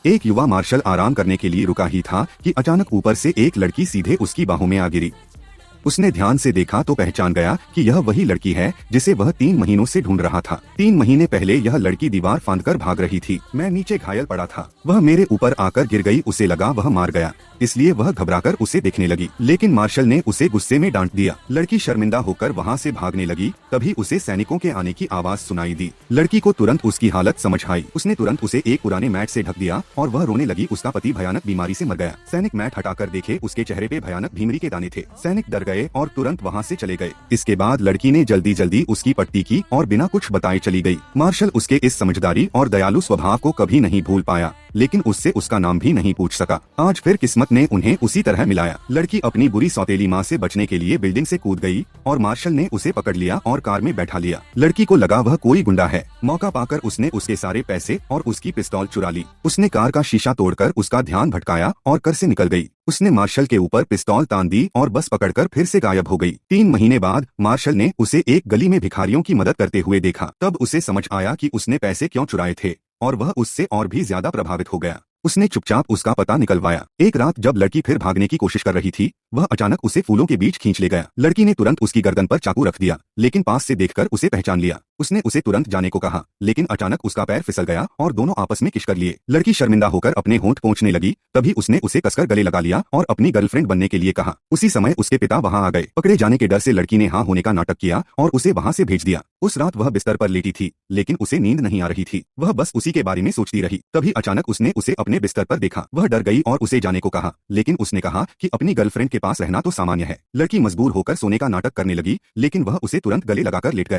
एक युवा मार्शल आराम करने के लिए रुका ही था कि अचानक ऊपर से एक लड़की सीधे उसकी बाहों में आ गिरी। उसने ध्यान से देखा तो पहचान गया कि यह वही लड़की है जिसे वह 3 महीनों से ढूंढ रहा था। 3 महीने पहले यह लड़की दीवार फांदकर भाग रही थी। मैं नीचे घायल पड़ा था, वह मेरे ऊपर आकर गिर गई। उसे लगा वह मार गया, इसलिए वह घबराकर उसे देखने लगी, लेकिन मार्शल ने उसे गुस्से में डांट दिया। लड़की शर्मिंदा होकर वहाँ से भागने लगी। तभी उसे सैनिकों के आने की आवाज सुनाई दी। लड़की को तुरंत उसकी हालत समझ आई। उसने तुरंत उसे एक पुराने मैट से ढक दिया और वह रोने लगी। उसका पति भयानक बीमारी से मर गया। सैनिक मैट हटाकर देखे, उसके चेहरे पे भयानक भीमरी के दाने थे। सैनिक डर गए और तुरंत वहाँ से चले गए। इसके बाद लड़की ने जल्दी जल्दी उसकी पट्टी की और बिना कुछ बताए चली गई। मार्शल उसके इस समझदारी और दयालु स्वभाव को कभी नहीं भूल पाया, लेकिन उससे उसका नाम भी नहीं पूछ सका। आज फिर किस्मत ने उन्हें उसी तरह मिलाया। लड़की अपनी बुरी सौतेली माँ से बचने के लिए बिल्डिंग से कूद गई और मार्शल ने उसे पकड़ लिया और कार में बैठा लिया। लड़की को लगा वह कोई गुंडा है। मौका पाकर उसने उसके सारे पैसे और उसकी पिस्तौल चुरा ली। उसने कार का शीशा तोड़कर उसका ध्यान भटकाया और कर से निकल गई। उसने मार्शल के ऊपर पिस्तौल तान दी और बस पकड़कर फिर से गायब हो गई। 3 महीने बाद मार्शल ने उसे एक गली में भिखारियों की मदद करते हुए देखा। तब उसे समझ आया कि उसने पैसे क्यों चुराए थे और वह उससे और भी ज्यादा प्रभावित हो गया। उसने चुपचाप उसका पता निकलवाया। एक रात जब लड़की फिर भागने की कोशिश कर रही थी, वह अचानक उसे फूलों के बीच खींच ले गया। लड़की ने तुरंत उसकी गर्दन पर चाकू रख दिया, लेकिन पास से देखकर उसे पहचान लिया। उसने उसे तुरंत जाने को कहा, लेकिन अचानक उसका पैर फिसल गया और दोनों आपस में किस कर लिए। लड़की शर्मिंदा होकर अपने होंठ पोंछने लगी। तभी उसने उसे कसकर गले लगा लिया और अपनी गर्लफ्रेंड बनने के लिए कहा। उसी समय उसके पिता वहां आ गए। पकड़े जाने के डर से लड़की ने हाँ होने का नाटक किया और उसे वहां से भेज दिया। उस रात वह बिस्तर पर लेटी थी, लेकिन उसे नींद नहीं आ रही थी। वह बस उसी के बारे में सोचती रही। तभी अचानक उसने उसे अपने बिस्तर पर देखा। वह डर गई और उसे जाने को कहा, लेकिन उसने कहा कि अपनी गर्लफ्रेंड के पास रहना तो सामान्य है। लड़की मजबूर होकर सोने का नाटक करने लगी, लेकिन वह उसे तुरंत गले लगाकर लेट गया।